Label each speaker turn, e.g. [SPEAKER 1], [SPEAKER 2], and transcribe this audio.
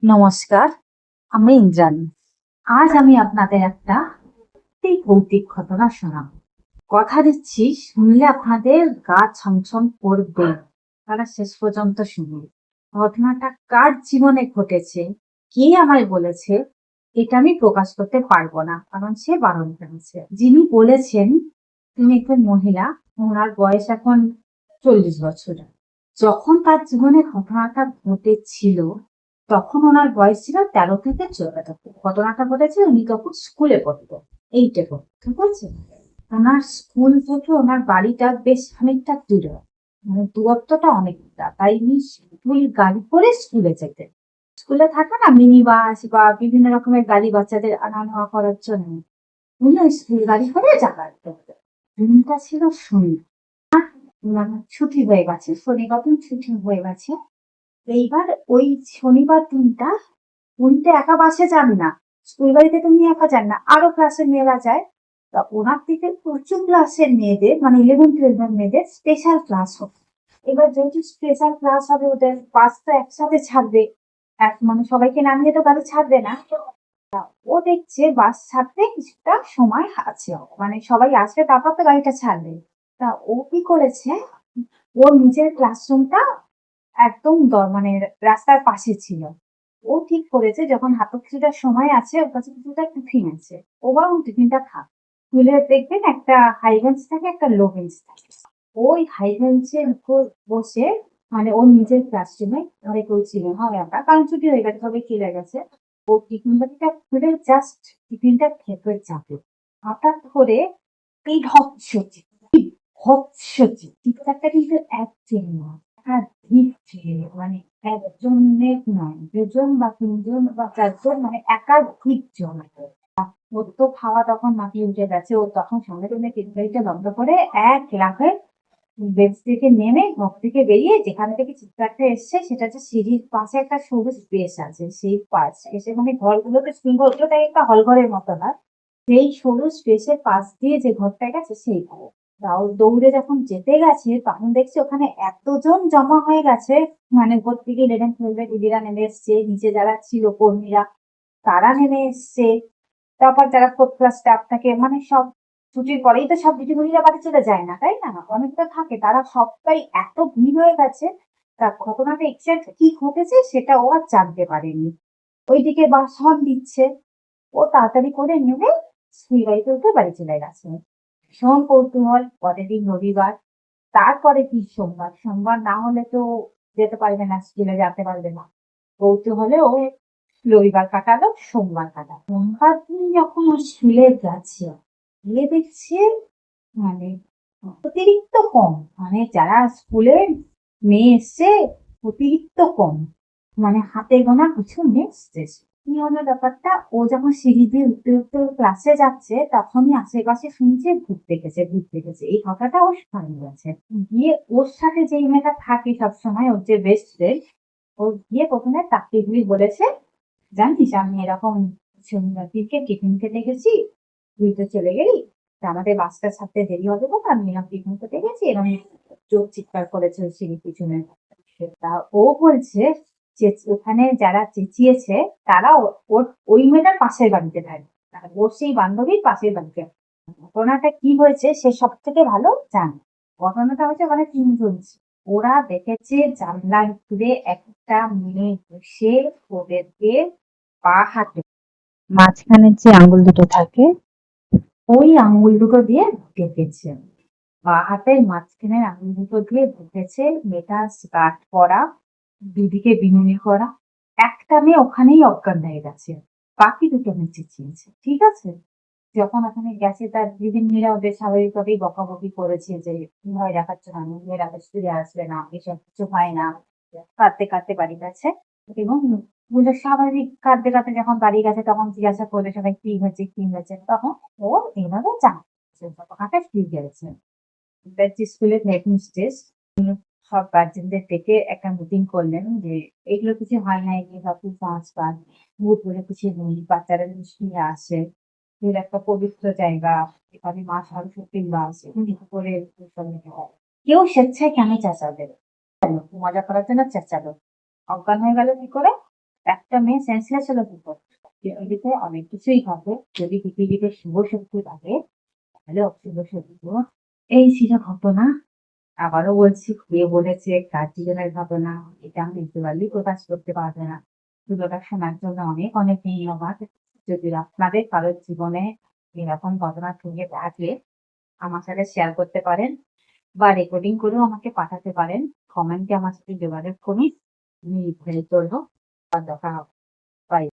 [SPEAKER 1] নমস্কার, আমি ইন্দ্রাণী। আজ আমি আপনাদের একটা সত্যি ভৌতিক ঘটনা শোনাবো। কথা দিচ্ছি, শুনলে আপনাদের গা ছমছম করবে। তারা শেষ পর্যন্ত শুনুন। ঘটনাটা কার জীবনে ঘটেছে, কে আমায় বলেছে, এটা আমি প্রকাশ করতে পারবো না, কারণ সে বারণ করেছে। যিনি বলেছেন তিনি একজন মহিলা, ওনার বয়স এখন 40 বছর। যখন তার জীবনে ঘটনাটা ঘটেছিল তখন ওনার বয়স ছিল 13 থেকে 14। ঘটনাটা ঘটেছে উনি তখন স্কুলে পড়তো, 8-এ পড়তো, ঠিক আছে। ওনার স্কুল থেকে ওনার বাড়িটা বেশ খানিকটা দূরে, মানে দূরত্বটা অনেকটা, তাই উনি স্কুল গাড়ি করে স্কুলে যেতেন। স্কুলে থাকে না মিনি বাস বা বিভিন্ন রকমের গাড়ি বাচ্চাদের আনা নেওয়া করার জন্য, উনি ওই স্কুল গাড়ি করে যাতায়াত করতেন। দিনটা ছিল শনিবার, মানে ছুটি হয়ে গেছে, শনিবার দিন ছুটি হয়ে গেছে। এইবার ওই শনিবার দিনটা উনি তো একা বাসে যান না, স্কুল গাড়িতে তো উনি একা যান না, আরো ক্লাসের মেয়েরা যায়। তা ওনার থেকে প্রচুর ক্লাসের মেয়েদের, মানে 11-12 মেয়েদের স্পেশাল ক্লাস হবে। এবার যেহেতু স্পেশাল ক্লাস হবে, ওদের বাস তো একসাথে ছাড়বে, মানে সবাইকে নামিয়ে তো গাড়ি ছাড়বে না। ও দেখছে বাস ছাড়তে কিছুটা সময় আছে, মানে সবাই আসবে তারপর তো গাড়িটা ছাড়বে। তা ও কি করেছে, ওর নিজের ক্লাসরুমটা একদম মানে রাস্তার পাশে ছিল। ও ঠিক করেছে যখন হাতে কিছুটা সময় আছে, ওর কাছে কিছুটা টিফিন আছে, ও বরং টিফিনটা খাক। স্কুলে দেখবেন একটা হাই বেঞ্চ থাকে, একটা লো বেঞ্চ থাকে। ওই হাই বেঞ্চের উপর বসে, মানে ওর নিজের ক্লাসরুমে অনেক কেউ ছিল না, একা, কারণ ছুটি হয়ে গেছে, সবাই চলে গেছে। ও টিফিন বাটিটা খুলে জাস্ট টিফিনটা খেতে যাবে, হঠাৎ করে এই হচ্ছচি হচ্ছচি চিৎকারটা কিন্তু একদিন না, একাধিক, মানে একজনের নয়, দুজন বা তিনজন বা চারজন, মানে একাধিক জন। ওর তো খাওয়া তখন মাথায় উঠে গেছে, ও তখন সঙ্গে সঙ্গে টিফিনটা বন্ধ করে এক লাফে বেঞ্চ থেকে নেমে ঘর থেকে বেরিয়ে যেখান থেকে চিৎকারটা এসছে, সেটা হচ্ছে সিঁড়ির পাশে একটা সরু স্পেস আছে, সেই পাশ এসে, মানে ঘরগুলোতে স্কুল ঘরগুলোতে একটা হল ঘরের মতো না, সেই সরু স্পেসের পাশ দিয়ে যে ঘরটা গেছে সেই ঘরে। তাও দৌড়ে যখন যেতে গেছে তখন দেখছি ওখানে এতজন জমা হয়ে গেছে, মানে উপর থেকে 11-12 দিদিরা নেমে এসছে, নিচে যারা ছিল কর্মীরা তারা নেমে এসছে, তারপর যারা ফোর্থ ক্লাস স্টাফ থাকে, মানে সব ছুটির পরেই তো সব দিদিমণিরা বাড়ি চলে যায় না, তাই না, অনেকটা থাকে, তারা সবটাই এত ভিড় হয়ে গেছে। তার ঘটনাটা এক্সাক্ট কি ঘটেছে সেটা ও আর জানতে পারেনি। ওইদিকে বাস হর্ন দিচ্ছে, ও তাড়াতাড়ি করে নেমে স্কুল গাড়িতে উঠে বাড়ি চলে গেছে। ভীষণ কৌতূহল, পরের দিন রবিবার, তারপরে কি সোমবার, সোমবার না হলে তো যেতে পারবে না, স্কুলে যেতে পারবে না। কৌতূহলে ও রবিবার কাটালো, সোমবার কাটালো। সোমবার দিন যখন ও স্কুলে যাচ্ছে, গিয়ে দেখছে, মানে অতিরিক্ত কম, মানে যারা স্কুলে মেয়ে এসছে অতিরিক্ত কম, মানে হাতে গোনা কিছু মেয়ে এসছে। কি হলো ব্যাপারটা, ও যখন সিঁড়ি দিয়ে উঠতে উঠতে ক্লাসে যাচ্ছে তখনই আশেপাশে শুনছে ভূত দেখেছে, ভূত দেখেছে, এই কথাটা ওর কানে গেছে। গিয়ে ওর সাথে যেই মেয়েটা থাকে সবসময়, ওর যে বেস্ট ফ্রেন্ড, ও গিয়ে প্রথমে তাকে গিয়ে বলেছে, জানিস আমি এরকম সন্ধ্যার টিফিন খেতে গেছি, তুই তো চলে গেলি, তা আমাদের বাসটা ছাড়তে দেরি হবে বলে আমি এরকম টিফিন খেতে গেছি, এরকম চোখ চিৎকার করেছে সিঁড়ির পিছনে। তা ও বলছে যে ওখানে যারা চেঁচিয়েছে তারা ওর ওই মেয়েটার পাশের বাড়িতে থাকে, আর ওর সেই বান্ধবীর পাশের বাড়িতে। ঘটনাটা কি হয়েছে সে সব থেকে ভালো জানে। ঘটনাটা হচ্ছে ওখানে তিনজন ছিল। ওরা দেখেছে জানলার ঘুরে একটা মেয়ে বসে ওদেরকে পা হাতে, মাঝখানে যে আঙ্গুল দুটো থাকে ওই আঙ্গুল দুটো দিয়ে ঢুকেছে, বা হাতের মাঝখানের আঙ্গুল দুটো দিয়ে ঢুকেছে। মেয়েটা স্কার্ট পরা, দুদিকে বিনুনি করা, একটা মেয়ে ওখানেই অজ্ঞান হয়ে গেছে, বাকি দুটো মেয়ে চেঁচিয়েছে, ঠিক আছে। যখন ওখানে গেছে তার দিদিমণিরা ওদের স্বাভাবিকভাবেই বকাবকি করেছে যে ভয় দেখাচ্ছ না, মেয়েরা স্কুলে আসবে না, এসব কিছু হয় না, কাঁদতে কাঁদতে বাড়ি গেছে। এবং পুজোর স্বাভাবিক কাঁদতে কাঁদতে যখন বাড়ি গেছে তখন জিজ্ঞাসা করবে সবাই কি হয়েছে কি হয়েছে, তখন ও এইভাবে জানছে ঘটনাটা কি গেছে। স্কুলের হেডমিস্ট্রেস সব গার্জেনদের ডেকে একটা মিটিং করলেন যে এগুলো কিছু হয় না, এগুলো সব কিছু সংস্কার, ভূত বলে কিছু নেই, বাচ্চারা নিয়ে আসে, এর একটা পবিত্র জায়গা, এখানে মা সরস্বতীর বাস, এখানে করে কেউ স্বেচ্ছায় কেন চেঁচাবে, মজা করার জন্য চেঁচালো, অজ্ঞান হয়ে গেল কি করে, একটা মেয়ে সেন্সলেস হলে কি করবে? পৃথিবীতে অনেক কিছুই ঘটে। যদি পৃথিবীতে শুভ শক্তি থাকে তাহলে অশুভ শক্তিও এই ছিল ঘটনা। আবারও বলছি, কে বলেছে কার জীবনের ঘটনা এটা আমি ভিজুয়ালি প্রকাশ করতে পারবো না। পুরোটা শোনার জন্য অনেক অনেক ধন্যবাদ। যদি আপনাদের কারোর জীবনে এরকম ঘটনা থেকে থাকে আমার সাথে শেয়ার করতে পারেন বা রেকর্ডিং করেও আমাকে পাঠাতে পারেন। কমেন্টে আমার সাথে যোগাযোগ করুন। আমি রিপ্লাই করবো। আর দেখা হবে। বাই।